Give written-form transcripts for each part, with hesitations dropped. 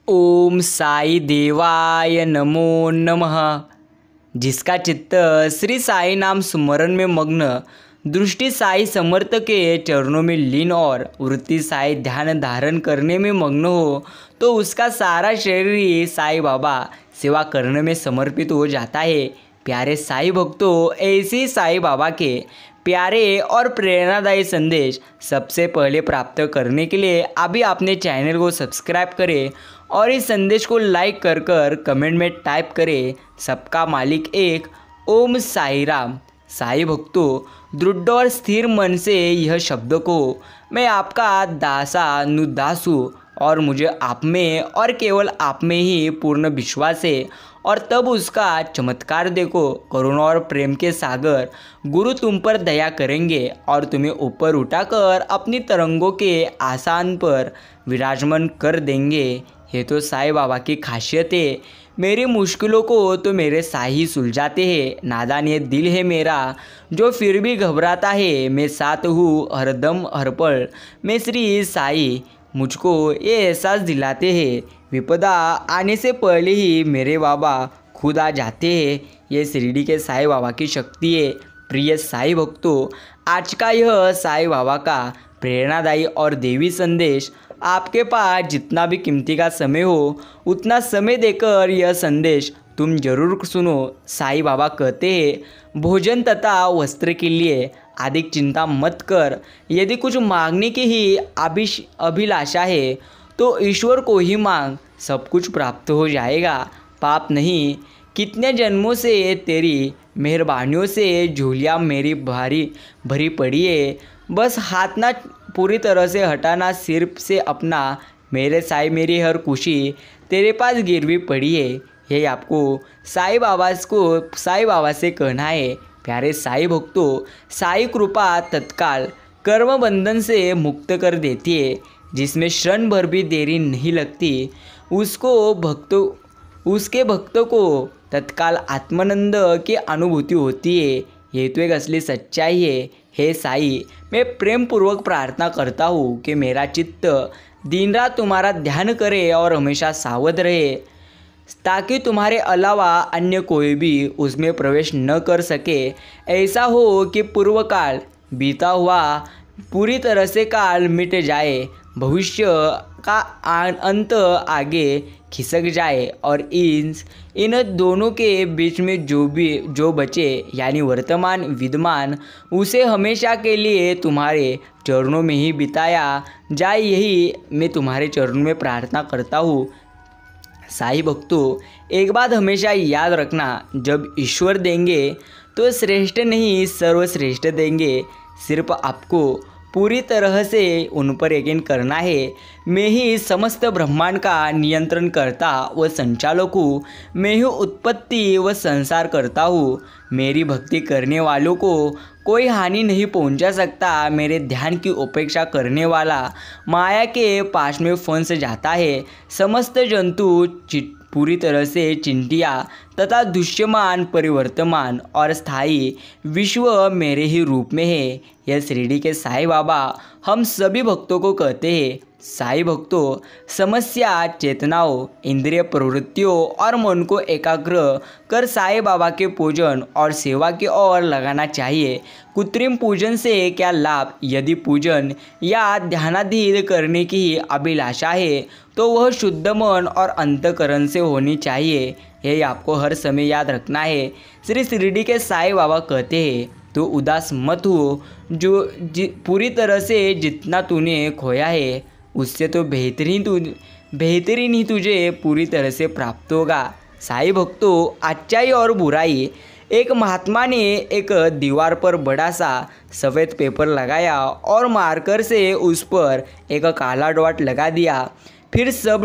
ओम साई देवाय नमो नमः। जिसका चित्त श्री साई नाम स्मरण में मग्न, दृष्टि साई समर्थ के चरणों में लीन और वृत्ति साई ध्यान धारण करने में मग्न हो, तो उसका सारा शरीर ही साई बाबा सेवा करने में समर्पित हो जाता है। प्यारे साई भक्तों, ऐसे साई बाबा के प्यारे और प्रेरणादायी संदेश सबसे पहले प्राप्त करने के लिए अभी अपने चैनल को सब्सक्राइब करें और इस संदेश को लाइक कर कमेंट में टाइप करें, सबका मालिक एक। ओम साई राम। साई भक्तों, दृढ़ और स्थिर मन से यह शब्द को, मैं आपका दास हूँ और मुझे आप में और केवल आप में ही पूर्ण विश्वास है। और तब उसका चमत्कार देखो। करुणा और प्रेम के सागर गुरु तुम पर दया करेंगे और तुम्हें ऊपर उठाकर अपनी तरंगों के आसान पर विराजमान कर देंगे। ये तो साई बाबा की खासियत है। मेरी मुश्किलों को तो मेरे साई ही सुलझाते हैं। नादान ये दिल है मेरा जो फिर भी घबराता है, मैं साथ हूँ हरदम हर पल। मैं श्री साई मुझको ये एहसास दिलाते हैं, विपदा आने से पहले ही मेरे बाबा खुद आ जाते हैं। ये शिरडी के साई बाबा की शक्ति है। प्रिय साई भक्तों, आज का यह साई बाबा का प्रेरणादायी और देवी संदेश, आपके पास जितना भी कीमती का समय हो उतना समय देकर यह संदेश तुम जरूर सुनो। साई बाबा कहते हैं, भोजन तथा वस्त्र के लिए अधिक चिंता मत कर। यदि कुछ मांगने की ही अभिलाषा है तो ईश्वर को ही मांग, सब कुछ प्राप्त हो जाएगा। पाप नहीं, कितने जन्मों से तेरी मेहरबानियों से झोलियाँ मेरी भारी भरी पड़ी है। बस हाथ ना पूरी तरह से हटाना, सिर से अपना। मेरे साई मेरी हर खुशी तेरे पास गिरवी पड़ी है। यही आपको साई बाबा से कहना है। प्यारे साई भक्तों, साई कृपा तत्काल कर्म बंधन से मुक्त कर देती है। जिसमें क्षण भर भी देरी नहीं लगती, उसके भक्तों को तत्काल आत्मानंद की अनुभूति होती है। ये तो एक असली सच्चाई है। हे साई, मैं प्रेम पूर्वक प्रार्थना करता हूँ कि मेरा चित्त दिन रात तुम्हारा ध्यान करे और हमेशा सावध रहे, ताकि तुम्हारे अलावा अन्य कोई भी उसमें प्रवेश न कर सके। ऐसा हो कि पूर्व काल बीता हुआ पूरी तरह से काल मिट जाए, भविष्य का अंत आगे खिसक जाए और इन दोनों के बीच में जो बचे यानी वर्तमान विद्यमान, उसे हमेशा के लिए तुम्हारे चरणों में ही बिताया जाए। यही मैं तुम्हारे चरणों में प्रार्थना करता हूँ। साई भक्तों, एक बात हमेशा याद रखना, जब ईश्वर देंगे तो श्रेष्ठ नहीं सर्वश्रेष्ठ देंगे। सिर्फ आपको पूरी तरह से उन पर यकीन करना है। मैं ही समस्त ब्रह्मांड का नियंत्रण करता व संचालक हूँ। मैं ही उत्पत्ति व संसार करता हूँ। मेरी भक्ति करने वालों को कोई हानि नहीं पहुंचा सकता। मेरे ध्यान की उपेक्षा करने वाला माया के पास में फंस जाता है। समस्त जंतु पूरी तरह से चिंटिया तथा दृश्यमान, परिवर्तमान और स्थायी विश्व मेरे ही रूप में है। यह शिरडी के साई बाबा हम सभी भक्तों को कहते हैं। साई भक्तों, समस्या, चेतनाओं, इंद्रिय प्रवृत्तियों और मन को एकाग्र कर साई बाबा के पूजन और सेवा की ओर लगाना चाहिए। कृत्रिम पूजन से क्या लाभ? यदि पूजन या ध्यानाधीन करने की अभिलाषा है तो वह शुद्ध मन और अंतकरण से होनी चाहिए। यही आपको हर समय याद रखना है। श्री शिरडी के साई बाबा कहते हैं, तो उदास मत हो, जो पूरी तरह से जितना तूने खोया है उससे तो बेहतरीन ही तुझे पूरी तरह से प्राप्त होगा। साई भक्तों, अच्छाई और बुराई। एक महात्मा ने एक दीवार पर बड़ा सा सफ़ेद पेपर लगाया और मार्कर से उस पर एक काला डॉट लगा दिया। फिर सब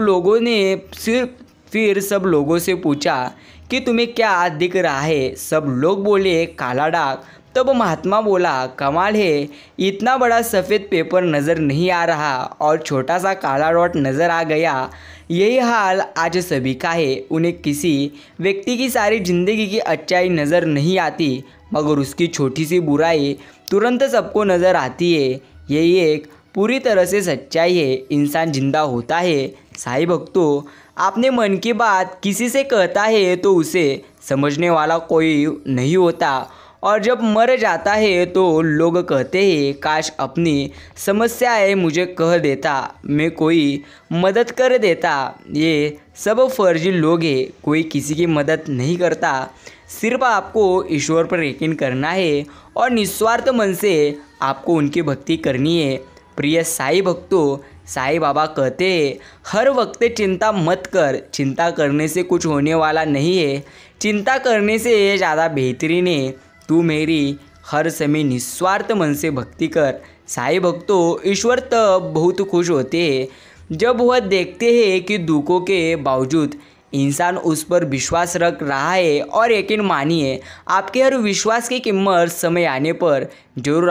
लोगों से पूछा कि तुम्हें क्या दिख रहा है? सब लोग बोले काला दाग। तब महात्मा बोला, कमाल है, इतना बड़ा सफ़ेद पेपर नज़र नहीं आ रहा और छोटा सा काला डॉट नज़र आ गया। यही हाल आज सभी का है। उन्हें किसी व्यक्ति की सारी ज़िंदगी की अच्छाई नज़र नहीं आती, मगर उसकी छोटी सी बुराई तुरंत सबको नज़र आती है। यही एक पूरी तरह से सच्चाई है, इंसान जिंदा होता है। साईं भक्तों, आपने मन की बात किसी से कहता है तो उसे समझने वाला कोई नहीं होता, और जब मर जाता है तो लोग कहते हैं काश अपनी समस्याएं मुझे कह देता, मैं कोई मदद कर देता। ये सब फर्जी लोग हैं, कोई किसी की मदद नहीं करता। सिर्फ आपको ईश्वर पर यकीन करना है और निस्वार्थ मन से आपको उनकी भक्ति करनी है। प्रिय साईं भक्तों, साईं बाबा कहते हैं हर वक्त चिंता मत कर, चिंता करने से कुछ होने वाला नहीं है, चिंता करने से ज़्यादा बेहतरीन है तू मेरी हर समय निस्वार्थ मन से भक्ति कर। साईं भक्तों, ईश्वर तब बहुत खुश होते हैं जब वह देखते हैं कि दुखों के बावजूद इंसान उस पर विश्वास रख रहा है। और यकीन मानिए, आपके हर विश्वास की कीमत समय आने पर जरूर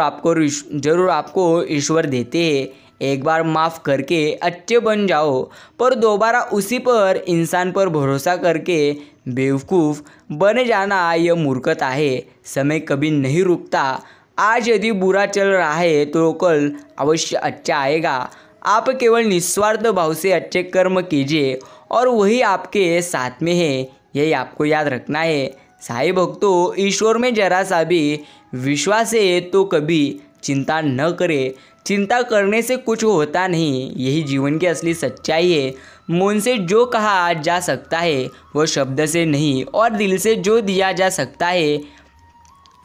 आपको ईश्वर देते हैं। एक बार माफ़ करके अच्छे बन जाओ, पर दोबारा उसी पर इंसान पर भरोसा करके बेवकूफ़ बन जाना यह मूर्खता है। समय कभी नहीं रुकता। आज यदि बुरा चल रहा है तो कल अवश्य अच्छा आएगा। आप केवल निस्वार्थ भाव से अच्छे कर्म कीजिए और वही आपके साथ में है, यही आपको याद रखना है। साईं भक्तों, ईश्वर में जरा सा भी विश्वास है तो कभी चिंता न करें। चिंता करने से कुछ होता नहीं, यही जीवन की असली सच्चाई है। मन से जो कहा जा सकता है वह शब्द से नहीं, और दिल से जो दिया जा सकता है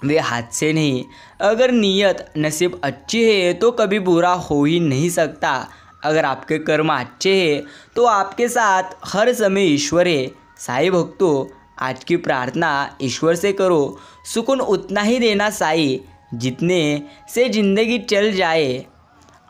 वे हाथ से नहीं। अगर नीयत नसीब अच्छी है तो कभी बुरा हो ही नहीं सकता। अगर आपके कर्म अच्छे हैं तो आपके साथ हर समय ईश्वर है। साईं भक्तों, आज की प्रार्थना ईश्वर से करो। सुकून उतना ही देना साईं जितने से जिंदगी चल जाए।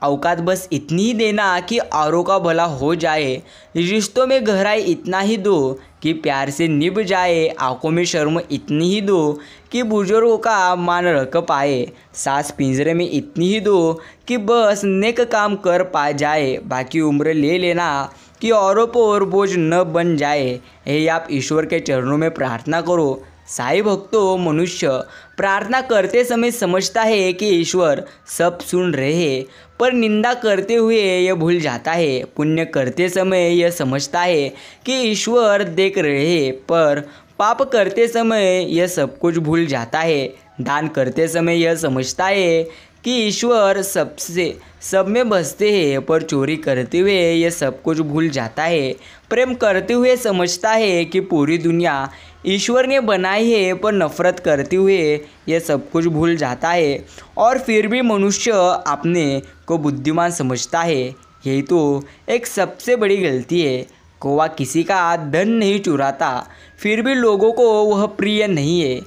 औकात बस इतनी ही देना कि औरों का भला हो जाए। रिश्तों में गहराई इतना ही दो कि प्यार से निभ जाए। आंखों में शर्म इतनी ही दो कि बुजुर्गों का मान रख पाए। सांस पिंजरे में इतनी ही दो कि बस नेक काम कर पा जाए। बाकी उम्र ले लेना कि औरों पर बोझ न बन जाए। यही आप ईश्वर के चरणों में प्रार्थना करो। साईं भक्तों, मनुष्य प्रार्थना करते समय समझता है कि ईश्वर सब सुन रहे हैं, पर निंदा करते हुए यह भूल जाता है। पुण्य करते समय यह समझता है कि ईश्वर देख रहे हैं, पर पाप करते समय यह सब कुछ भूल जाता है। दान करते समय यह समझता है कि ईश्वर सब में बसते हैं, पर चोरी करते हुए यह सब कुछ भूल जाता है। प्रेम करते हुए समझता है कि पूरी दुनिया ईश्वर ने बनाई है, पर नफरत करते हुए यह सब कुछ भूल जाता है। और फिर भी मनुष्य अपने को बुद्धिमान समझता है। यही तो एक सबसे बड़ी गलती है। कौवा किसी का धन नहीं चुराता, फिर भी लोगों को वह प्रिय नहीं है।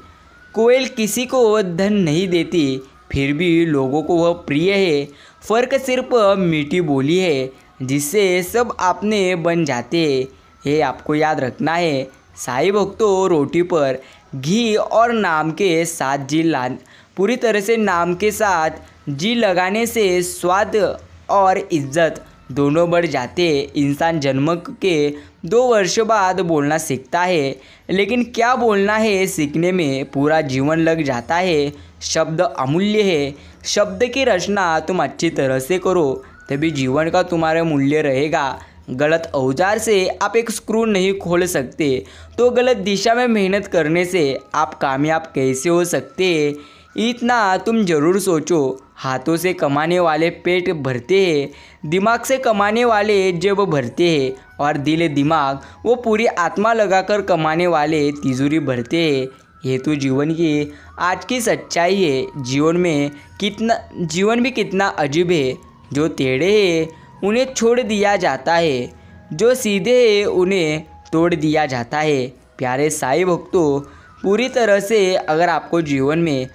कोयल किसी को धन नहीं देती, फिर भी लोगों को वह प्रिय है। फ़र्क सिर्फ मीठी बोली है जिससे सब अपने बन जाते हैं। ये आपको याद रखना है। साईं भक्तों, रोटी पर घी और नाम के साथ पूरी तरह से नाम के साथ जी लगाने से स्वाद और इज्जत दोनों बढ़ जाते हैं। इंसान जन्म के 2 वर्ष बाद बोलना सीखता है, लेकिन क्या बोलना है सीखने में पूरा जीवन लग जाता है। शब्द अमूल्य है। शब्द की रचना तुम अच्छी तरह से करो, तभी जीवन का तुम्हारा मूल्य रहेगा। गलत औजार से आप एक स्क्रू नहीं खोल सकते, तो गलत दिशा में मेहनत करने से आप कामयाब कैसे हो सकते हैं, इतना तुम ज़रूर सोचो। हाथों से कमाने वाले पेट भरते हैं, दिमाग से कमाने वाले जेब भरते हैं, और दिल दिमाग वो पूरी आत्मा लगाकर कमाने वाले तिजोरी भरते हैं। ये तो जीवन की आज की सच्चाई है। जीवन भी कितना अजीब है। जो टेढ़े हैं उन्हें छोड़ दिया जाता है, जो सीधे हैं उन्हें तोड़ दिया जाता है। प्यारे साईं भक्तों, पूरी तरह से अगर आपको जीवन में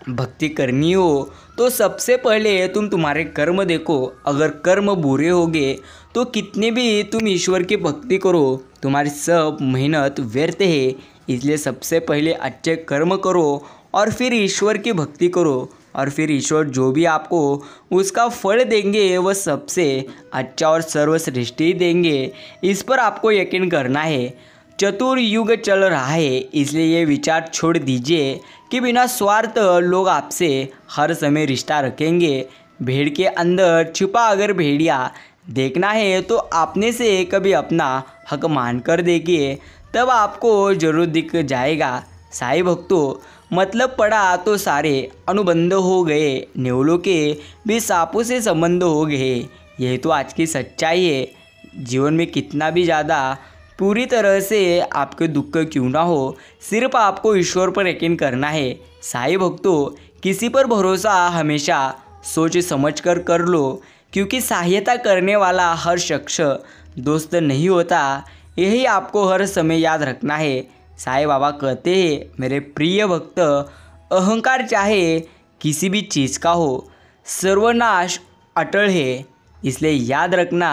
भक्ति करनी हो तो सबसे पहले तुम तुम्हारे कर्म देखो। अगर कर्म बुरे होंगे तो कितने भी तुम ईश्वर की भक्ति करो, तुम्हारी सब मेहनत व्यर्थ है। इसलिए सबसे पहले अच्छे कर्म करो और फिर ईश्वर की भक्ति करो, और फिर ईश्वर जो भी आपको उसका फल देंगे वह सबसे अच्छा और सर्वश्रेष्ठ ही देंगे। इस पर आपको यकीन करना है। चतुर्युग चल रहा है, इसलिए ये विचार छोड़ दीजिए कि बिना स्वार्थ लोग आपसे हर समय रिश्ता रखेंगे। भेड़ के अंदर छुपा अगर भेड़िया देखना है तो आपने से कभी अपना हक मानकर देखिए, तब आपको जरूर दिख जाएगा। साईं भक्तों, मतलब पड़ा तो सारे अनुबंध हो गए, नेवलों के भी सांपों से संबंध हो गए। यह तो आज की सच्चाई है। जीवन में कितना भी ज़्यादा पूरी तरह से आपके दुख क्यों ना हो, सिर्फ आपको ईश्वर पर यकीन करना है। साईं भक्तों, किसी पर भरोसा हमेशा सोच समझ कर लो, क्योंकि सहायता करने वाला हर शख्स दोस्त नहीं होता। यही आपको हर समय याद रखना है। साईं बाबा कहते हैं, मेरे प्रिय भक्त, अहंकार चाहे किसी भी चीज़ का हो, सर्वनाश अटल है। इसलिए याद रखना,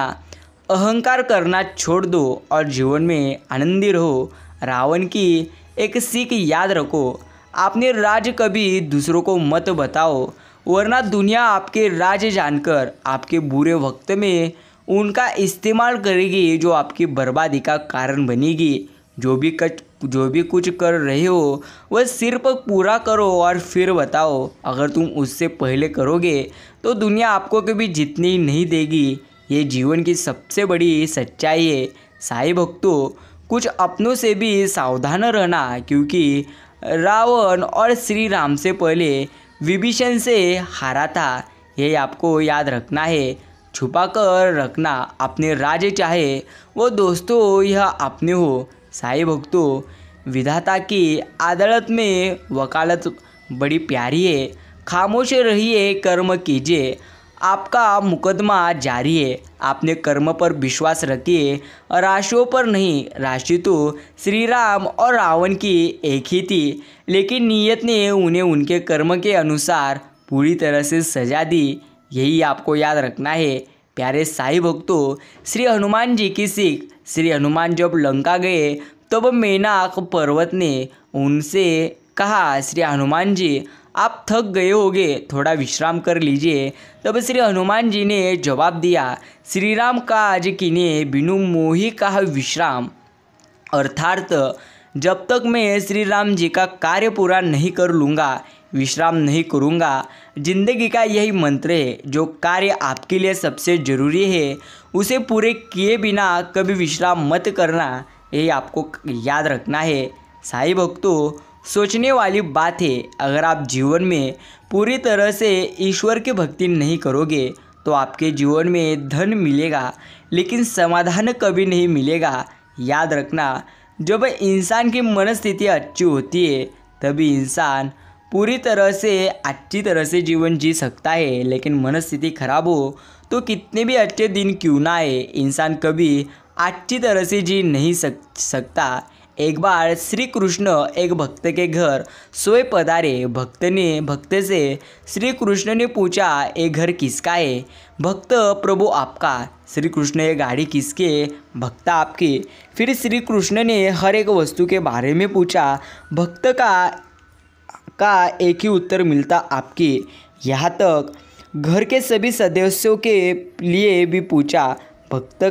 अहंकार करना छोड़ दो और जीवन में आनंदी रहो। रावण की एक सीख याद रखो, आपने राज कभी दूसरों को मत बताओ, वरना दुनिया आपके राज जानकर आपके बुरे वक्त में उनका इस्तेमाल करेगी, जो आपकी बर्बादी का कारण बनेगी। जो भी कुछ कर रहे हो वह सिर्फ पूरा करो और फिर बताओ। अगर तुम उससे पहले करोगे तो दुनिया आपको कभी जीतने नहीं देगी। ये जीवन की सबसे बड़ी सच्चाई है। साईं भक्तों, कुछ अपनों से भी सावधान रहना, क्योंकि रावण और श्री राम से पहले विभीषण से हारा था। ये आपको याद रखना है। छुपा कर रखना अपने राज, चाहे वो दोस्तों हो या अपने हो। साईं भक्तों, विधाता की अदालत में वकालत बड़ी प्यारी है। खामोश रहिए, कर्म कीजिए, आपका मुकदमा जारी है। आपने कर्म पर विश्वास रखिए, राशियों पर नहीं। राशि तो श्री राम और रावण की एक ही थी, लेकिन नीयत ने उन्हें उनके कर्म के अनुसार पूरी तरह से सजा दी। यही आपको याद रखना है। प्यारे साईं भक्तों, श्री हनुमान जी की सीख। श्री हनुमान जब लंका गए तब मेनाक पर्वत ने उनसे कहा, श्री हनुमान जी, आप थक गए होंगे, थोड़ा विश्राम कर लीजिए। तब श्री हनुमान जी ने जवाब दिया, श्री राम काज कीने बिनु मोहि कहा विश्राम। अर्थात जब तक मैं श्री राम जी का कार्य पूरा नहीं कर लूँगा, विश्राम नहीं करूँगा। जिंदगी का यही मंत्र है, जो कार्य आपके लिए सबसे ज़रूरी है उसे पूरे किए बिना कभी विश्राम मत करना। ये आपको याद रखना है। साईं भक्तों, सोचने वाली बात है, अगर आप जीवन में पूरी तरह से ईश्वर की भक्ति नहीं करोगे तो आपके जीवन में धन मिलेगा, लेकिन समाधान कभी नहीं मिलेगा। याद रखना, जब इंसान की मनस्थिति अच्छी होती है तभी इंसान पूरी तरह से अच्छी तरह से जीवन जी सकता है। लेकिन मनस्थिति खराब हो तो कितने भी अच्छे दिन क्यों ना आए, इंसान कभी अच्छी तरह से जी नहीं सकता। एक बार श्री कृष्ण एक भक्त के घर सोए पधारे। भक्त से श्री कृष्ण ने पूछा, ये घर किसका है? भक्त, प्रभु आपका। श्री कृष्ण, ये गाड़ी किसके? भक्त, आपकी। फिर श्री कृष्ण ने हर एक वस्तु के बारे में पूछा। भक्त का एक ही उत्तर मिलता, आपकी। यहाँ तक घर के सभी सदस्यों के लिए भी पूछा। भक्त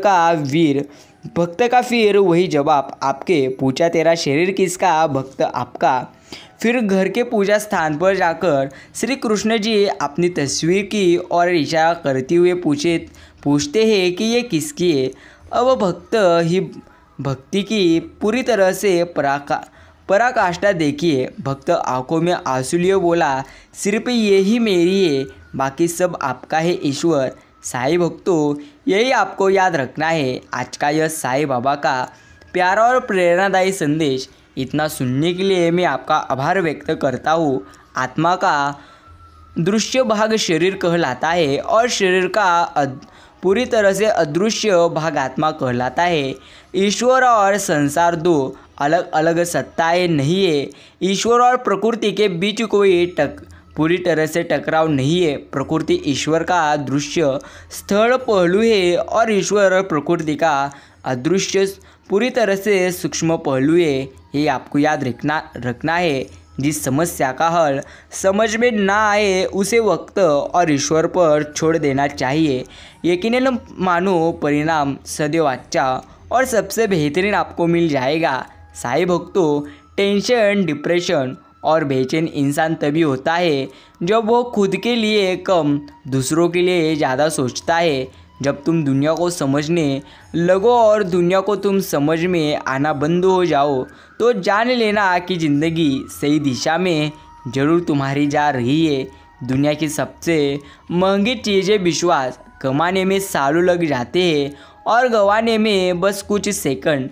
का फिर वही जवाब, आपके। पूछा, तेरा शरीर किसका? भक्त, आपका। फिर घर के पूजा स्थान पर जाकर श्री कृष्ण जी अपनी तस्वीर की और इशारा करते हुए पूछते हैं कि ये किसकी है। अब भक्त ही भक्ति की पूरी तरह से पराकाष्ठा देखिए। भक्त आंखों में आंसू लिए बोला, सिर्फ यही मेरी है, बाकी सब आपका है ईश्वर। साईं भक्तों, यही आपको याद रखना है। आज का यह साईं बाबा का प्यारा और प्रेरणादायी संदेश इतना सुनने के लिए मैं आपका आभार व्यक्त करता हूँ। आत्मा का दृश्य भाग शरीर कहलाता है और शरीर का पूरी तरह से अदृश्य भाग आत्मा कहलाता है। ईश्वर और संसार दो अलग अलग सत्ताएं नहीं है। ईश्वर और प्रकृति के बीच कोई पूरी तरह से टकराव नहीं है। प्रकृति ईश्वर का दृश्य स्थल पहलू है और ईश्वर और प्रकृति का अदृश्य पूरी तरह से सूक्ष्म पहलू है। ये आपको याद रखना है। जिस समस्या का हल समझ में ना आए उसे वक्त और ईश्वर पर छोड़ देना चाहिए। यकीनन मानो परिणाम सदैव अच्छा और सबसे बेहतरीन आपको मिल जाएगा। साईं भक्तों, टेंशन, डिप्रेशन और बेचैन इंसान तभी होता है जब वो खुद के लिए कम दूसरों के लिए ज़्यादा सोचता है। जब तुम दुनिया को समझने लगो और दुनिया को तुम समझ में आना बंद हो जाओ तो जान लेना कि ज़िंदगी सही दिशा में ज़रूर तुम्हारी जा रही है। दुनिया की सबसे महंगी चीज़ें विश्वास कमाने में सालों लग जाते हैं और गंवाने में बस कुछ सेकंड।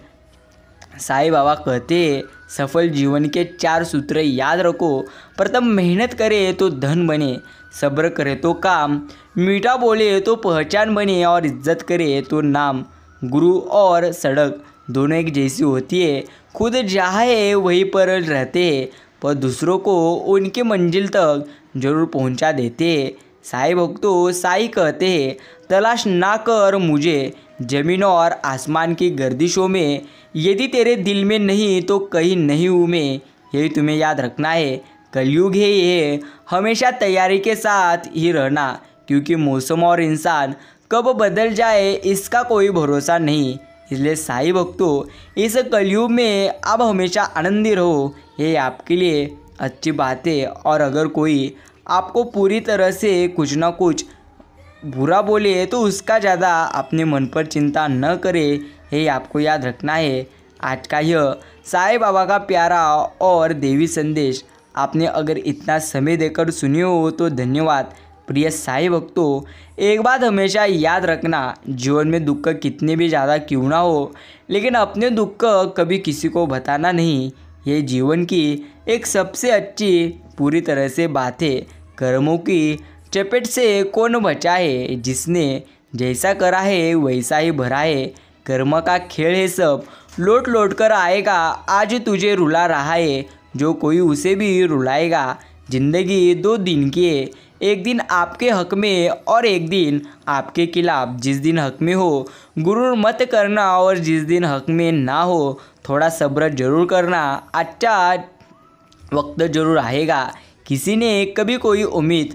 साईं बाबा कहते हैं सफल जीवन के 4 सूत्र याद रखो। प्रथम, मेहनत करे तो धन बने, सब्र करे तो काम, मीठा बोले तो पहचान बने और इज्जत करे तो नाम। गुरु और सड़क दोनों एक जैसी होती है, खुद जहाँ है वहीं पर रहते हैं पर दूसरों को उनकी मंजिल तक जरूर पहुँचा देते हैं। साईं भक्तों, साईं कहते हैं तलाश ना कर मुझे ज़मीन और आसमान की गर्दिशों में, यदि तेरे दिल में नहीं तो कहीं नहीं हूँ मैं। यही तुम्हें याद रखना है। कलयुग है ये, हमेशा तैयारी के साथ ही रहना, क्योंकि मौसम और इंसान कब बदल जाए इसका कोई भरोसा नहीं। इसलिए साईं भक्तों, इस कलयुग में आप हमेशा आनंदी रहो, ये आपके लिए अच्छी बात है। और अगर कोई आपको पूरी तरह से कुछ ना कुछ बुरा बोले तो उसका ज़्यादा अपने मन पर चिंता न करे, ये आपको याद रखना है। आज का यह साईं बाबा का प्यारा और देवी संदेश आपने अगर इतना समय देकर सुनी हो तो धन्यवाद। प्रिय साईं भक्तों, एक बात हमेशा याद रखना, जीवन में दुख कितने भी ज़्यादा क्यों ना हो, लेकिन अपने दुख कभी किसी को बताना नहीं। ये जीवन की एक सबसे अच्छी पूरी तरह से बात है। कर्मों की चपेट से कौन बचा है, जिसने जैसा करा है वैसा ही भरा है। कर्म का खेल है, सब लौट लौट कर आएगा। आज तुझे रुला रहा है जो कोई उसे भी रुलाएगा। जिंदगी 2 दिन की है, एक दिन आपके हक में और एक दिन आपके खिलाफ। जिस दिन हक में हो गुरूर मत करना और जिस दिन हक में ना हो थोड़ा सब्र जरूर करना। अच्छा वक्त जरूर आएगा। किसी ने कभी कोई उम्मीद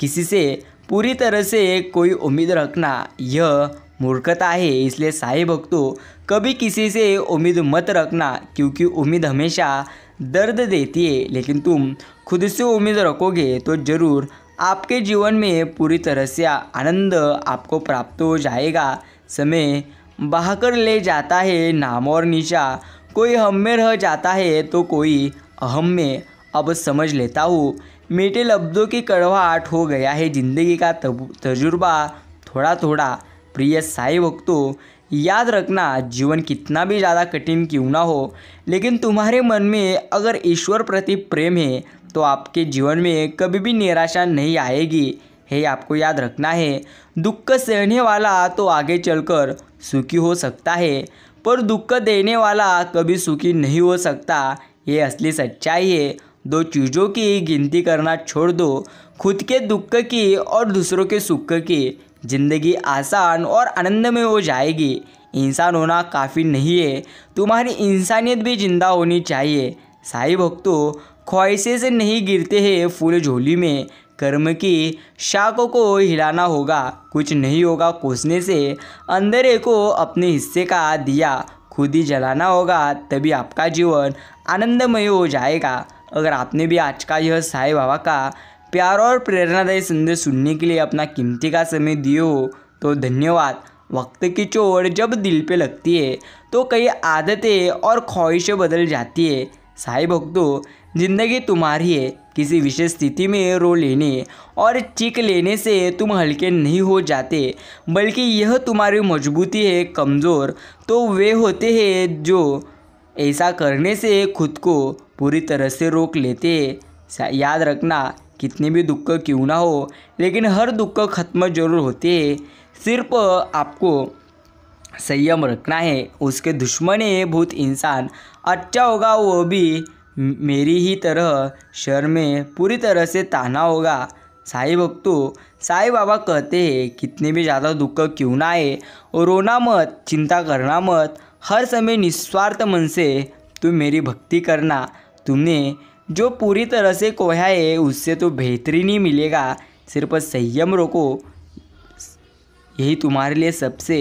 किसी से पूरी तरह से कोई उम्मीद रखना यह मूर्खता है। इसलिए साईं भक्तों, कभी किसी से उम्मीद मत रखना, क्योंकि उम्मीद हमेशा दर्द देती है। लेकिन तुम खुद से उम्मीद रखोगे तो ज़रूर आपके जीवन में पूरी तरह से आनंद आपको प्राप्त हो जाएगा। समय बहाकर ले जाता है नाम और निशा, कोई हम में रह जाता है तो कोई अहम में। अब समझ लेता हूँ मीठे लफ्ज़ों की कड़वाहट हो गया है ज़िंदगी का तजुर्बा थोड़ा थोड़ा। प्रिय साईं भक्तों, याद रखना, जीवन कितना भी ज़्यादा कठिन क्यों ना हो, लेकिन तुम्हारे मन में अगर ईश्वर प्रति प्रेम है तो आपके जीवन में कभी भी निराशा नहीं आएगी। है आपको याद रखना है। दुख सहने वाला तो आगे चलकर सुखी हो सकता है, पर दुख देने वाला कभी सुखी नहीं हो सकता। ये असली सच्चाई है। 2 चीज़ों की गिनती करना छोड़ दो, खुद के दुख की और दूसरों के सुख की। जिंदगी आसान और आनंदमय हो जाएगी। इंसान होना काफ़ी नहीं है, तुम्हारी इंसानियत भी जिंदा होनी चाहिए। साईं भक्तों, ख्वाहिशें से नहीं गिरते हैं फूल झोली में, कर्म की शाखों को हिलाना होगा। कुछ नहीं होगा कोसने से, अंधेरे को अपने हिस्से का दिया खुद ही जलाना होगा, तभी आपका जीवन आनंदमय हो जाएगा। अगर आपने भी आज का यह साईं बाबा का प्यार और प्रेरणादायी संदेश सुनने के लिए अपना कीमती का समय दिए हो तो धन्यवाद। वक्त की चोट जब दिल पे लगती है तो कई आदतें और ख्वाहिशें बदल जाती है। साईं भक्तों, जिंदगी तुम्हारी है। किसी विशेष स्थिति में रो लेने और चीख लेने से तुम हल्के नहीं हो जाते, बल्कि यह तुम्हारी मजबूती है। कमज़ोर तो वे होते हैं जो ऐसा करने से खुद को पूरी तरह से रोक लेते हैं। याद रखना, कितने भी दुख क्यों ना हो, लेकिन हर दुख खत्म जरूर होते हैं। सिर्फ आपको संयम रखना है। उसके दुश्मन है भूत इंसान, अच्छा होगा वो भी मेरी ही तरह शर में पूरी तरह से ताना होगा। साईं भक्तों, साईं बाबा कहते हैं कितने भी ज़्यादा दुख क्यों ना आए, रोना मत, चिंता करना मत, हर समय निस्वार्थ मन से तुम मेरी भक्ति करना। तुमने जो पूरी तरह से खोया है उससे तो बेहतरीन ही मिलेगा। सिर्फ संयम रखो, यही तुम्हारे लिए सबसे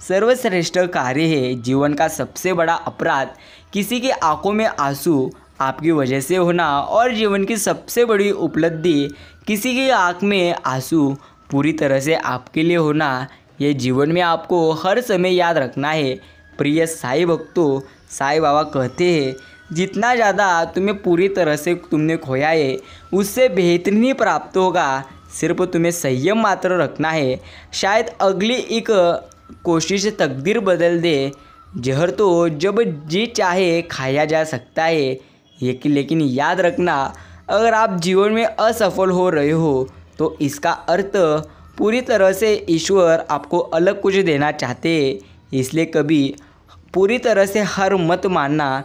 सर्वश्रेष्ठ कार्य है। जीवन का सबसे बड़ा अपराध किसी की आंखों में आंसू आपकी वजह से होना और जीवन की सबसे बड़ी उपलब्धि किसी की आँख में आंसू पूरी तरह से आपके लिए होना, ये जीवन में आपको हर समय याद रखना है। प्रिय साईं भक्तों, साईं बाबा कहते हैं जितना ज़्यादा तुम्हें पूरी तरह से तुमने खोया है उससे बेहतरीन ही प्राप्त होगा। सिर्फ तुम्हें संयम मात्र रखना है, शायद अगली एक कोशिश तकदीर बदल दे। जहर तो जब जी चाहे खाया जा सकता है, लेकिन याद रखना, अगर आप जीवन में असफल हो रहे हो तो इसका अर्थ पूरी तरह से ईश्वर आपको अलग कुछ देना चाहते हैं। इसलिए कभी पूरी तरह से हार मत मानना,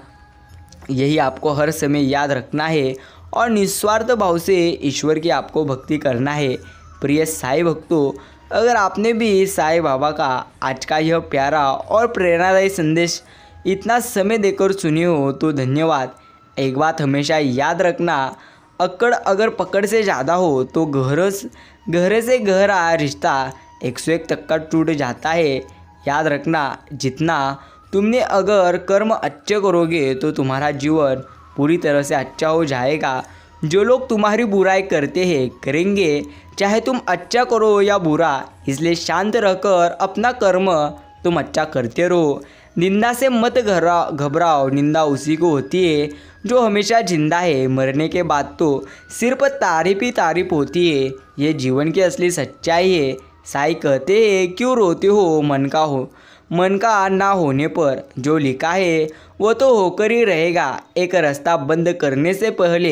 यही आपको हर समय याद रखना है और निस्वार्थ भाव से ईश्वर की आपको भक्ति करना है। प्रिय साईं भक्तों, अगर आपने भी साईं बाबा का आज का यह प्यारा और प्रेरणादायी संदेश इतना समय देकर सुने हो तो धन्यवाद। एक बात हमेशा याद रखना, अकड़ अगर पकड़ से ज़्यादा हो तो गहरे से गहरा रिश्ता 101 तक का टूट जाता है। याद रखना, जितना तुमने अगर कर्म अच्छे करोगे तो तुम्हारा जीवन पूरी तरह से अच्छा हो जाएगा। जो लोग तुम्हारी बुराई करते हैं करेंगे, चाहे तुम अच्छा करो या बुरा, इसलिए शांत रहकर अपना कर्म तुम अच्छा करते रहो। निंदा से मत घबराओ, निंदा उसी को होती है जो हमेशा जिंदा है। मरने के बाद तो सिर्फ तारीफ ही तारीफ होती है, ये जीवन की असली सच्चाई है। साईं कहते हैं क्यों रोते हो मन का ना होने पर, जो लिखा है वो तो होकर ही रहेगा। एक रास्ता बंद करने से पहले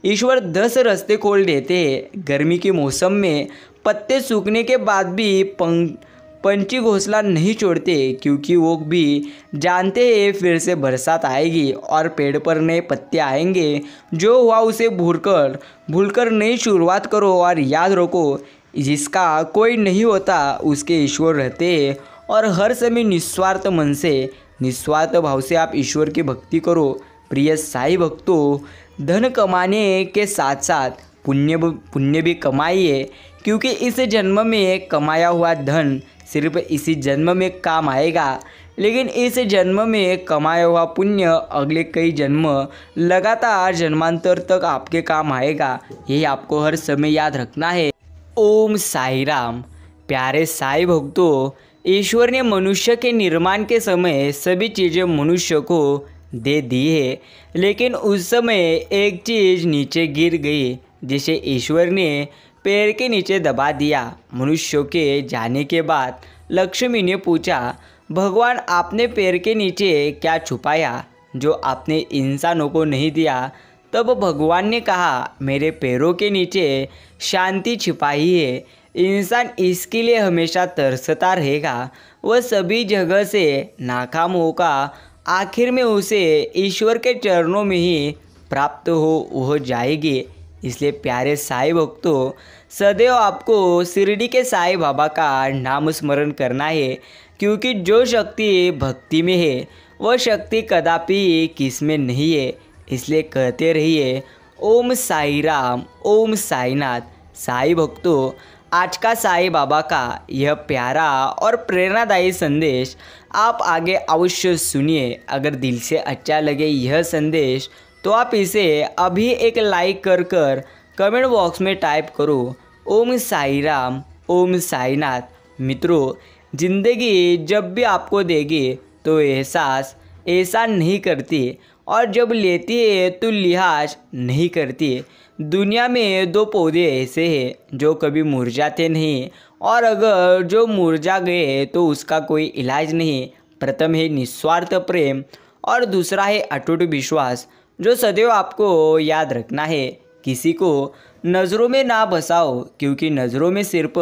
ईश्वर 10 रास्ते खोल देते हैं। गर्मी के मौसम में पत्ते सूखने के बाद भी पंछी घोंसला नहीं छोड़ते, क्योंकि वो भी जानते हैं फिर से बरसात आएगी और पेड़ पर नए पत्ते आएंगे। जो हुआ उसे भूलकर नई शुरुआत करो और याद रखो, जिसका कोई नहीं होता उसके ईश्वर रहते हैं। और हर समय निस्वार्थ मन से, निस्वार्थ भाव से आप ईश्वर की भक्ति करो। प्रिय साईं भक्तों, धन कमाने के साथ साथ पुण्य भी कमाइए, क्योंकि इस जन्म में कमाया हुआ धन सिर्फ इसी जन्म में काम आएगा, लेकिन इस जन्म में कमाया हुआ पुण्य अगले कई जन्म लगातार जन्मांतर तक आपके काम आएगा। यही आपको हर समय याद रखना है। ओम साईं राम। प्यारे साईं भक्तों, ईश्वर ने मनुष्य के निर्माण के समय सभी चीज़ें मनुष्य को दे दी है, लेकिन उस समय एक चीज़ नीचे गिर गई, जिसे ईश्वर ने पैर के नीचे दबा दिया। मनुष्य के जाने के बाद लक्ष्मी ने पूछा, भगवान आपने पैर के नीचे क्या छुपाया जो आपने इंसानों को नहीं दिया? तब भगवान ने कहा, मेरे पैरों के नीचे शांति छिपाई है। इंसान इसके लिए हमेशा तरसता रहेगा, वह सभी जगह से नाकाम होगा, आखिर में उसे ईश्वर के चरणों में ही प्राप्त हो जाएगी। इसलिए प्यारे साईं भक्तों, सदैव आपको शिरडी के साईं बाबा का नाम स्मरण करना है, क्योंकि जो शक्ति भक्ति में है वह शक्ति कदापि किस में नहीं है। इसलिए कहते रहिए ओम साई राम, ओम साईनाथ। साईं भक्तों, आज का साईं बाबा का यह प्यारा और प्रेरणादायी संदेश आप आगे अवश्य सुनिए। अगर दिल से अच्छा लगे यह संदेश तो आप इसे अभी एक लाइक कर कमेंट बॉक्स में टाइप करो, ओम साई राम, ओम साईनाथ। मित्रों, जिंदगी जब भी आपको देगी तो एहसास ऐसा नहीं करती, और जब लेती है तो लिहाज नहीं करती। दुनिया में 2 पौधे ऐसे हैं जो कभी मुरझाते नहीं, और अगर जो मुरझा गए तो उसका कोई इलाज नहीं। प्रथम है निस्वार्थ प्रेम और दूसरा है अटूट विश्वास, जो सदैव आपको याद रखना है। किसी को नज़रों में ना बसाओ, क्योंकि नज़रों में सिर्फ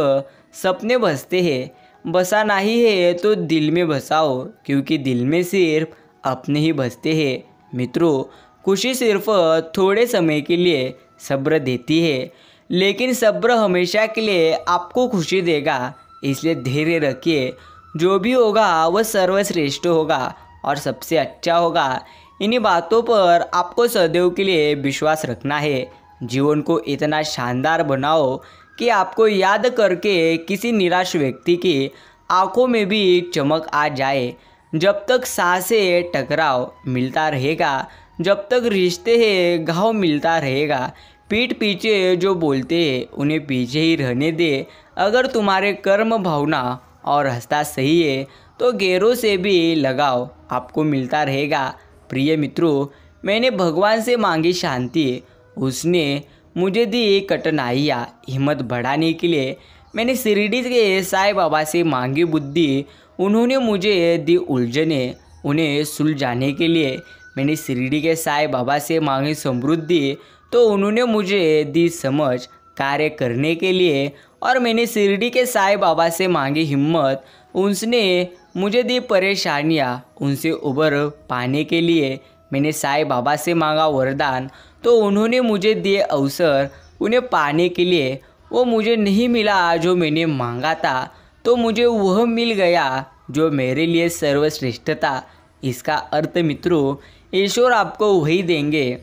सपने बसते हैं। बसाना ही है तो दिल में बसाओ, क्योंकि दिल में सिर्फ अपने ही बसते हैं। मित्रों, खुशी सिर्फ थोड़े समय के लिए सब्र देती है, लेकिन सब्र हमेशा के लिए आपको खुशी देगा। इसलिए धैर्य रखिए, जो भी होगा वह सर्वश्रेष्ठ होगा और सबसे अच्छा होगा। इन्हीं बातों पर आपको सदैव के लिए विश्वास रखना है। जीवन को इतना शानदार बनाओ कि आपको याद करके किसी निराश व्यक्ति की आंखों में भी चमक आ जाए। जब तक सांसें टकराव मिलता रहेगा, जब तक रिश्ते हैं घाव मिलता रहेगा। पीठ पीछे जो बोलते हैं उन्हें पीछे ही रहने दे। अगर तुम्हारे कर्म भावना और रास्ता सही है तो गैरों से भी लगाव आपको मिलता रहेगा। प्रिय मित्रों, मैंने भगवान से मांगी शांति, उसने मुझे दी कठिनाइयाँ हिम्मत बढ़ाने के लिए। मैंने शिरडी के साईं बाबा से मांगी बुद्धि, उन्होंने मुझे दी उलझने उन्हें सुलझाने के लिए। मैंने शिरडी के साईं बाबा से मांगी समृद्धि, तो उन्होंने मुझे दी समझ कार्य करने के लिए। और मैंने शिरडी के साईं बाबा से मांगी हिम्मत, उसने मुझे दी परेशानियाँ उनसे उबर पाने के लिए। मैंने साईं बाबा से मांगा वरदान, तो उन्होंने मुझे दिए अवसर उन्हें पाने के लिए। वो मुझे नहीं मिला जो मैंने मांगा था, तो मुझे वह मिल गया जो मेरे लिए सर्वश्रेष्ठ था। इसका अर्थ मित्रों, ईश्वर आपको वही देंगे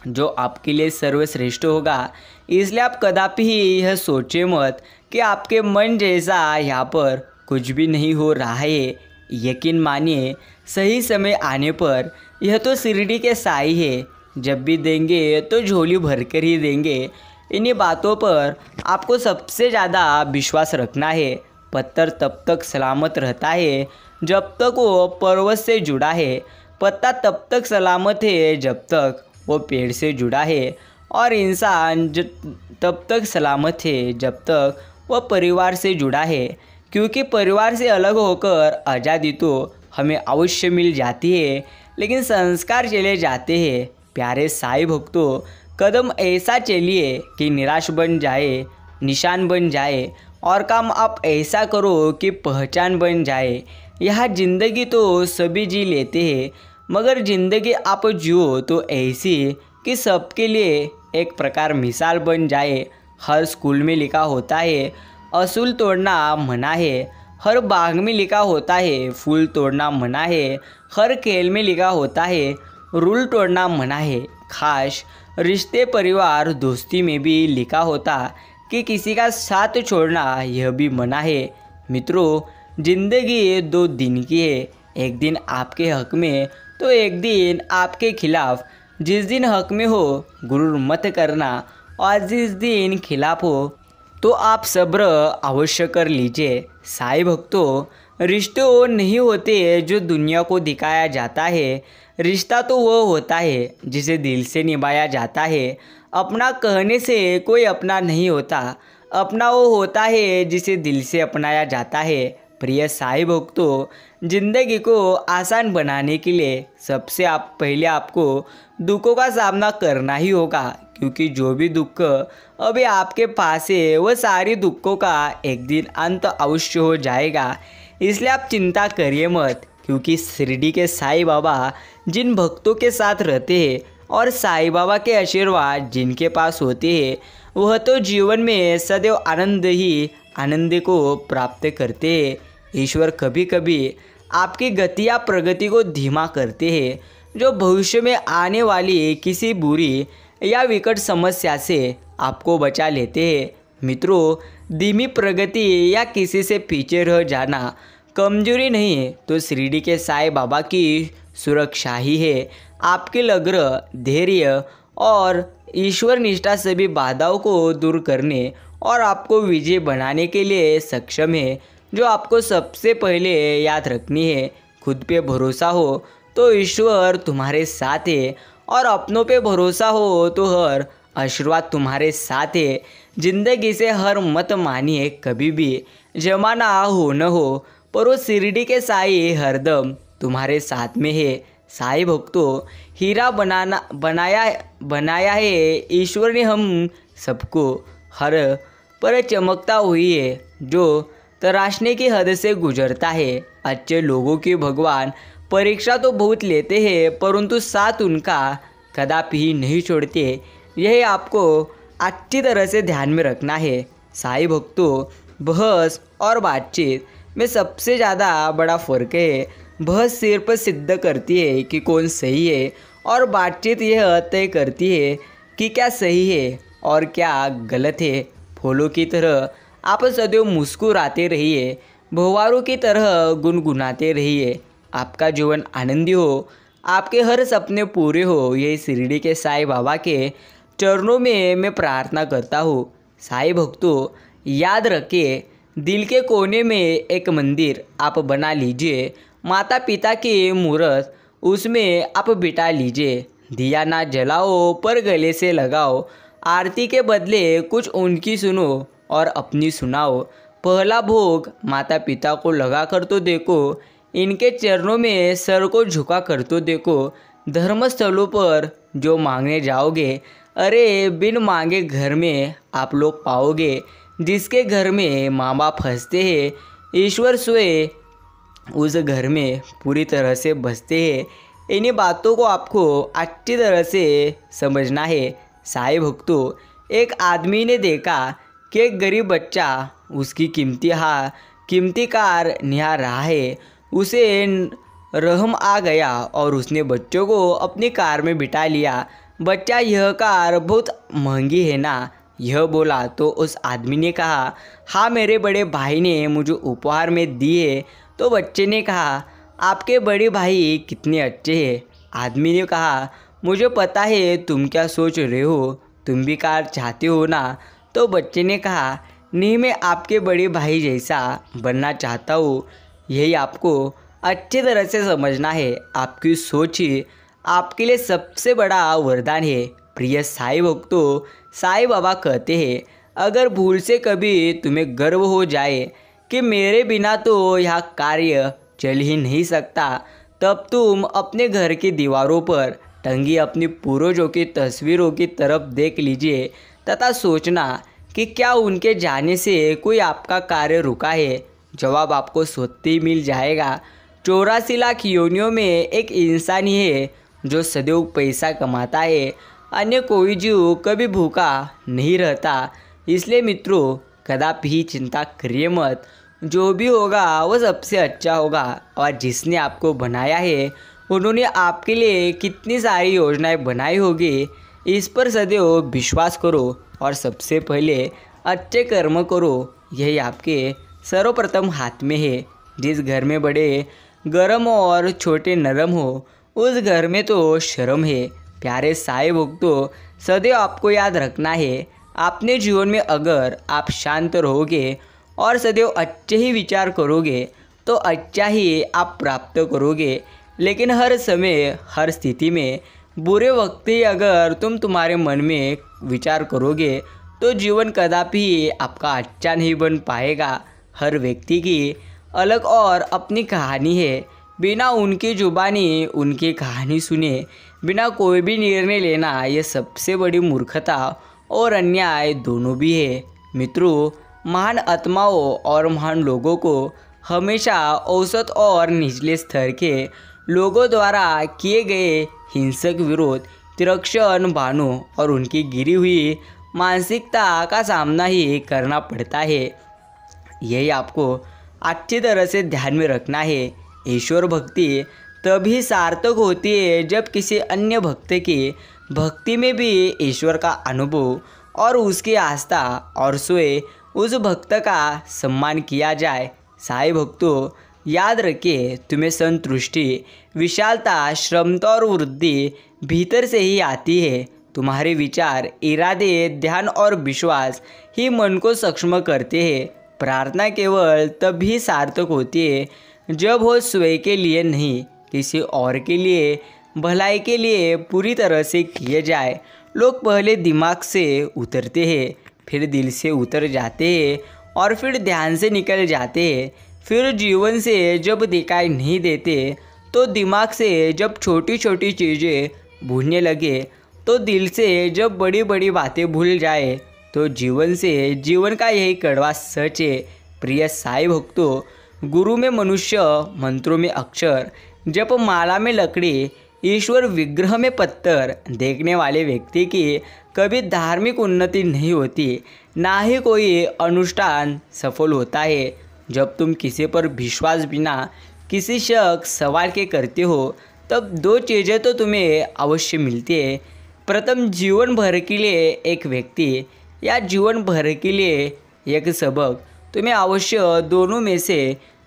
जो आपके लिए सर्वश्रेष्ठ होगा। इसलिए आप कदापि ही यह सोचे मत कि आपके मन जैसा यहाँ पर कुछ भी नहीं हो रहा है। यकीन मानिए, सही समय आने पर यह तो शिरडी के साईं है, जब भी देंगे तो झोली भरकर ही देंगे। इन्हीं बातों पर आपको सबसे ज़्यादा विश्वास रखना है। पत्थर तब तक सलामत रहता है जब तक वो पर्वत से जुड़ा है। पत्ता तब तक सलामत है जब तक वो पेड़ से जुड़ा है। और इंसान तब तक सलामत है जब तक वह परिवार से जुड़ा है। क्योंकि परिवार से अलग होकर आज़ादी तो हमें अवश्य मिल जाती है, लेकिन संस्कार चले जाते हैं। प्यारे साईं भक्तों, कदम ऐसा चलिए कि निराश बन जाए, निशान बन जाए, और काम आप ऐसा करो कि पहचान बन जाए। यह ज़िंदगी तो सभी जी लेते हैं, मगर ज़िंदगी आप जियो तो ऐसी कि सबके लिए एक प्रकार मिसाल बन जाए। हर स्कूल में लिखा होता है असूल तोड़ना मना है, हर बाग में लिखा होता है फूल तोड़ना मना है, हर खेल में लिखा होता है रूल तोड़ना मना है। खास रिश्ते परिवार दोस्ती में भी लिखा होता कि किसी का साथ छोड़ना यह भी मना है। मित्रों, जिंदगी 2 दिन की है, एक दिन आपके हक में तो एक दिन आपके खिलाफ। जिस दिन हक में हो गुरूर मत करना, और जिस दिन खिलाफ हो तो आप सब्र अवश्य कर लीजिए। साईं भक्तों, रिश्ते वो नहीं होते जो दुनिया को दिखाया जाता है। रिश्ता तो वो होता है जिसे दिल से निभाया जाता है। अपना कहने से कोई अपना नहीं होता, अपना वो होता है जिसे दिल से अपनाया जाता है। प्रिय साईं भक्तों, जिंदगी को आसान बनाने के लिए सबसे पहले आपको दुखों का सामना करना ही होगा। क्योंकि जो भी दुख अभी आपके पास है वह सारी दुखों का एक दिन अंत अवश्य हो जाएगा। इसलिए आप चिंता करिए मत, क्योंकि शिरडी के साईं बाबा जिन भक्तों के साथ रहते हैं और साईं बाबा के आशीर्वाद जिनके पास होते हैं, वह तो जीवन में सदैव आनंद को प्राप्त करते हैं। ईश्वर कभी कभी आपकी गति या प्रगति को धीमा करते हैं, जो भविष्य में आने वाली किसी बुरी या विकट समस्या से आपको बचा लेते हैं। मित्रों, धीमी प्रगति या किसी से पीछे रह जाना कमजोरी नहीं है, तो शिरडी के साईं बाबा की सुरक्षा ही है। आपके लग्र, धैर्य और ईश्वर निष्ठा सभी बाधाओं को दूर करने और आपको विजय बनाने के लिए सक्षम है। जो आपको सबसे पहले याद रखनी है, खुद पे भरोसा हो तो ईश्वर तुम्हारे साथ है, और अपनों पे भरोसा हो तो हर आशीर्वाद तुम्हारे साथ है। जिंदगी से हार मत मानिए कभी भी, जमाना हो न हो, पर वो शिरडी के साईं हरदम तुम्हारे साथ में है। साईं भक्तों, हीरा बनाया है ईश्वर ने हम सबको, हर पर चमकता हुई है जो तराशने की हद से गुजरता है। अच्छे लोगों की भगवान परीक्षा तो बहुत लेते हैं, परंतु साथ उनका कदापि ही नहीं छोड़ते। यह आपको अच्छी तरह से ध्यान में रखना है। साईं भक्तों, बहस और बातचीत में सबसे ज़्यादा बड़ा फ़र्क है। बहस सिर्फ सिद्ध करती है कि कौन सही है, और बातचीत यह तय करती है कि क्या सही है और क्या गलत है। फूलों की तरह आप सदैव मुस्कुराते रहिए, बहुवारों की तरह गुनगुनाते रहिए। आपका जीवन आनंदी हो, आपके हर सपने पूरे हो, यही शिरडी के साईं बाबा के चरणों में मैं प्रार्थना करता हूँ। साईं भक्तों, याद रखिए, दिल के कोने में एक मंदिर आप बना लीजिए। माता पिता की मूर्त उसमें आप बिठा लीजिए। दिया ना जलाओ पर गले से लगाओ। आरती के बदले कुछ उनकी सुनो और अपनी सुनाओ। पहला भोग माता पिता को लगा कर तो देखो, इनके चरणों में सर को झुका कर तो देखो। धर्मस्थलों पर जो मांगने जाओगे, अरे बिन मांगे घर में आप लोग पाओगे। जिसके घर में माँ बाप हंसते हैं, ईश्वर स्वयं उस घर में पूरी तरह से बसते हैं। इन्हीं बातों को आपको अच्छी तरह से समझना है। साईं भक्तों, एक आदमी ने देखा कि एक गरीब बच्चा उसकी कीमती कार निहार रहा है। उसे रहम आ गया और उसने बच्चों को अपनी कार में बिठा लिया। बच्चा, यह कार बहुत महंगी है ना? यह बोला तो उस आदमी ने कहा, हाँ, मेरे बड़े भाई ने मुझे उपहार में दी है। तो बच्चे ने कहा, आपके बड़े भाई कितने अच्छे हैं। आदमी ने कहा, मुझे पता है तुम क्या सोच रहे हो, तुम भी कार चाहते हो ना? तो बच्चे ने कहा, नहीं, मैं आपके बड़े भाई जैसा बनना चाहता हूँ। यही आपको अच्छी तरह से समझना है। आपकी सोच ही आपके लिए सबसे बड़ा वरदान है। प्रिय साईं भक्तों, साईं बाबा कहते हैं, अगर भूल से कभी तुम्हें गर्व हो जाए कि मेरे बिना तो यह कार्य चल ही नहीं सकता, तब तुम अपने घर की दीवारों पर टंगी अपनी पूर्वजों की तस्वीरों की तरफ देख लीजिए तथा सोचना कि क्या उनके जाने से कोई आपका कार्य रुका है। जवाब आपको सोचते ही मिल जाएगा। 84 लाख योनियों में एक इंसान ही है जो सदैव पैसा कमाता है। अन्य कोई जीव कभी भूखा नहीं रहता। इसलिए मित्रों, कदापि चिंता करिए मत। जो भी होगा वो सबसे अच्छा होगा। और जिसने आपको बनाया है, उन्होंने आपके लिए कितनी सारी योजनाएं बनाई होगी, इस पर सदैव विश्वास करो और सबसे पहले अच्छे कर्म करो। यही आपके सर्वप्रथम हाथ में है। जिस घर में बड़े गर्म और छोटे नरम हो, उस घर में तो शर्म है। प्यारे साईं भक्तों, सदैव आपको याद रखना है, अपने जीवन में अगर आप शांत रहोगे और सदैव अच्छे ही विचार करोगे तो अच्छा ही आप प्राप्त करोगे। लेकिन हर समय, हर स्थिति में बुरे वक्त ही अगर तुम्हारे मन में विचार करोगे तो जीवन कदापि आपका अच्छा नहीं बन पाएगा। हर व्यक्ति की अलग और अपनी कहानी है। बिना उनकी जुबानी उनकी कहानी सुने बिना कोई भी निर्णय लेना, यह सबसे बड़ी मूर्खता और अन्याय दोनों भी है। मित्रों, महान आत्माओं और महान लोगों को हमेशा औसत और निचले स्तर के लोगों द्वारा किए गए हिंसक विरोध, तिरस्कार, बानों और उनकी गिरी हुई मानसिकता का सामना ही करना पड़ता है। यही आपको अच्छी तरह से ध्यान में रखना है। ईश्वर भक्ति तभी सार्थक होती है जब किसी अन्य भक्त की भक्ति में भी ईश्वर का अनुभव और उसकी आस्था और स्वयं उस भक्त का सम्मान किया जाए। साईं भक्तों, याद रखिए, तुम्हें संतुष्टि, विशालता, क्षमता और वृद्धि भीतर से ही आती है। तुम्हारे विचार, इरादे, ध्यान और विश्वास ही मन को सक्षम करते हैं। प्रार्थना केवल तभी सार्थक होती है जब वो स्वयं के लिए नहीं, किसी और के लिए, भलाई के लिए पूरी तरह से किए जाए। लोग पहले दिमाग से उतरते हैं, फिर दिल से उतर जाते हैं और फिर ध्यान से निकल जाते हैं। फिर जीवन से जब दिखाई नहीं देते तो दिमाग से जब छोटी छोटी चीज़ें भूलने लगे तो दिल से जब बड़ी बड़ी बातें भूल जाए तो जीवन से जीवन का यही कड़वा सच है। प्रिय साईं भक्तों, गुरु में मनुष्य, मंत्रों में अक्षर, जप माला में लकड़ी, ईश्वर विग्रह में पत्थर देखने वाले व्यक्ति की कभी धार्मिक उन्नति नहीं होती, ना ही कोई अनुष्ठान सफल होता है। जब तुम किसी पर विश्वास बिना किसी शख्स सवाल के करते हो तब दो चीज़ें तो तुम्हें अवश्य मिलती है। प्रथम, जीवन भर के लिए एक व्यक्ति या जीवन भर के लिए एक सबक। तुम्हें अवश्य दोनों में से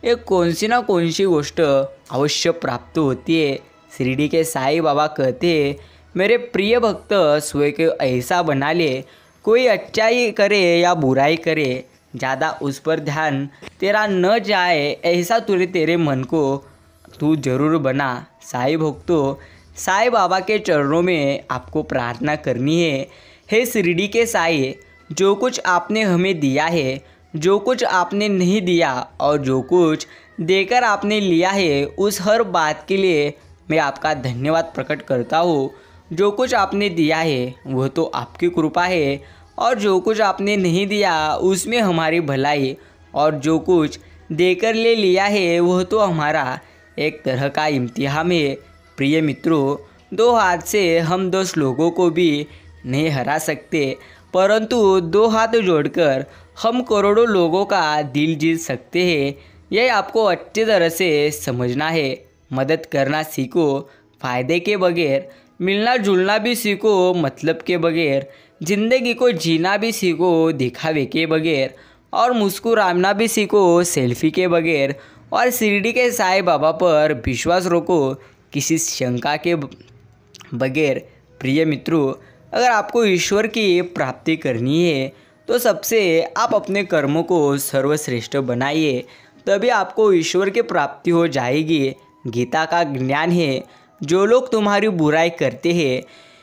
एक कौन सी गोष्ट अवश्य प्राप्त होती है। शिरडी के साईं बाबा कहते हैं, मेरे प्रिय भक्त स्वयं को ऐसा बना ले, कोई अच्छाई करे या बुराई करे, ज़्यादा उस पर ध्यान तेरा न जाए, ऐसा तेरे मन को तू जरूर बना। साईं भक्तों, साईं बाबा के चरणों में आपको प्रार्थना करनी है, हे शिरडी के साईं, जो कुछ आपने हमें दिया है, जो कुछ आपने नहीं दिया और जो कुछ देकर आपने लिया है, उस हर बात के लिए मैं आपका धन्यवाद प्रकट करता हूँ। जो कुछ आपने दिया है वह तो आपकी कृपा है, और जो कुछ आपने नहीं दिया उसमें हमारी भलाई, और जो कुछ देकर ले लिया है वह तो हमारा एक तरह का इम्तिहान है। प्रिय मित्रों, दो हाथ से हम 10 लोगों को भी नहीं हरा सकते, परंतु 2 हाथ जोड़कर हम करोड़ों लोगों का दिल जीत सकते हैं। यह आपको अच्छी तरह से समझना है। मदद करना सीखो फ़ायदे के बगैर, मिलना जुलना भी सीखो मतलब के बगैर, ज़िंदगी को जीना भी सीखो दिखावे के बगैर, और मुस्कुराना भी सीखो सेल्फी के बगैर, और शिरडी के साईं बाबा पर विश्वास रखो किसी शंका के बगैर। प्रिय मित्रों, अगर आपको ईश्वर की प्राप्ति करनी है तो सबसे आप अपने कर्मों को सर्वश्रेष्ठ बनाइए, तभी आपको ईश्वर की प्राप्ति हो जाएगी। गीता का ज्ञान है, जो लोग तुम्हारी बुराई करते हैं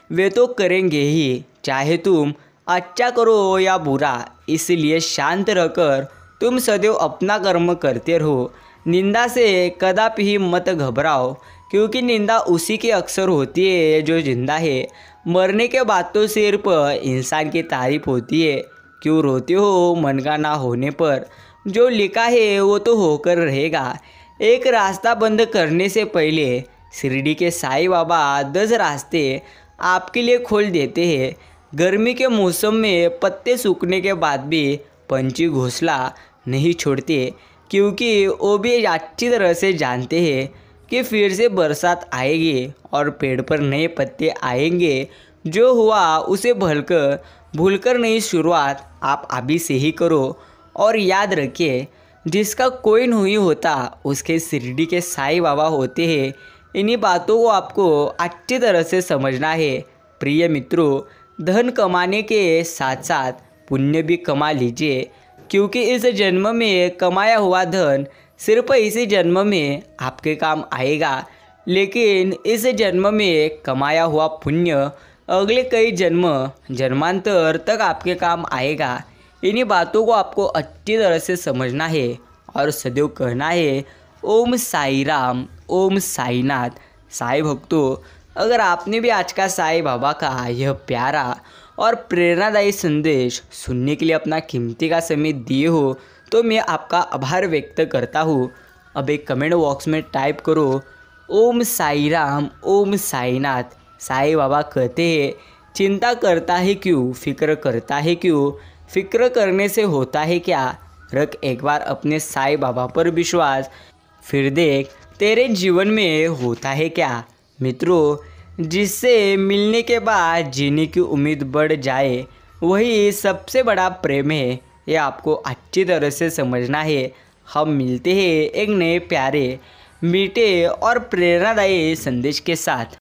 वे तो करेंगे ही, चाहे तुम अच्छा करो या बुरा, इसलिए शांत रहकर तुम सदैव अपना कर्म करते रहो। निंदा से कदापि ही मत घबराओ, क्योंकि निंदा उसी की अक्सर होती है जो जिंदा है। मरने के बाद तो सिर्फ इंसान की तारीफ होती है। क्यों रोते हो मन का ना होने पर? जो लिखा है वो तो होकर रहेगा। एक रास्ता बंद करने से पहले शिरडी के साईं बाबा 10 रास्ते आपके लिए खोल देते हैं। गर्मी के मौसम में पत्ते सूखने के बाद भी पंछी घोंसला नहीं छोड़ते, क्योंकि वो भी अच्छी तरह से जानते हैं कि फिर से बरसात आएगी और पेड़ पर नए पत्ते आएंगे। जो हुआ उसे भूलकर नई शुरुआत आप अभी से ही करो। और याद रखिए, जिसका कोई नहीं होता उसके शिरडी के साईं बाबा होते हैं। इन्हीं बातों को आपको अच्छी तरह से समझना है। प्रिय मित्रों, धन कमाने के साथ साथ पुण्य भी कमा लीजिए, क्योंकि इस जन्म में कमाया हुआ धन सिर्फ इसी जन्म में आपके काम आएगा, लेकिन इस जन्म में कमाया हुआ पुण्य अगले कई जन्मांतर तक आपके काम आएगा। इन्हीं बातों को आपको अच्छी तरह से समझना है और सदैव कहना है, ओम साई राम, ओम साईनाथ। साईं भक्तों, अगर आपने भी आज का साईं बाबा का यह प्यारा और प्रेरणादायी संदेश सुनने के लिए अपना कीमती का समय दिए हो, तो मैं आपका आभार व्यक्त करता हूँ। अब एक कमेंट बॉक्स में टाइप करो, ओम साई राम, ओम साईनाथ। साईं बाबा कहते हैं, चिंता करता है क्यों, फिक्र करता है क्यों, फिक्र करने से होता है क्या? रख एक बार अपने साईं बाबा पर विश्वास, फिर देख तेरे जीवन में होता है क्या। मित्रों, जिससे मिलने के बाद जीने की उम्मीद बढ़ जाए, वही सबसे बड़ा प्रेम है। यह आपको अच्छी तरह से समझना है। हम मिलते हैं एक नए प्यारे, मीठे और प्रेरणादायी संदेश के साथ।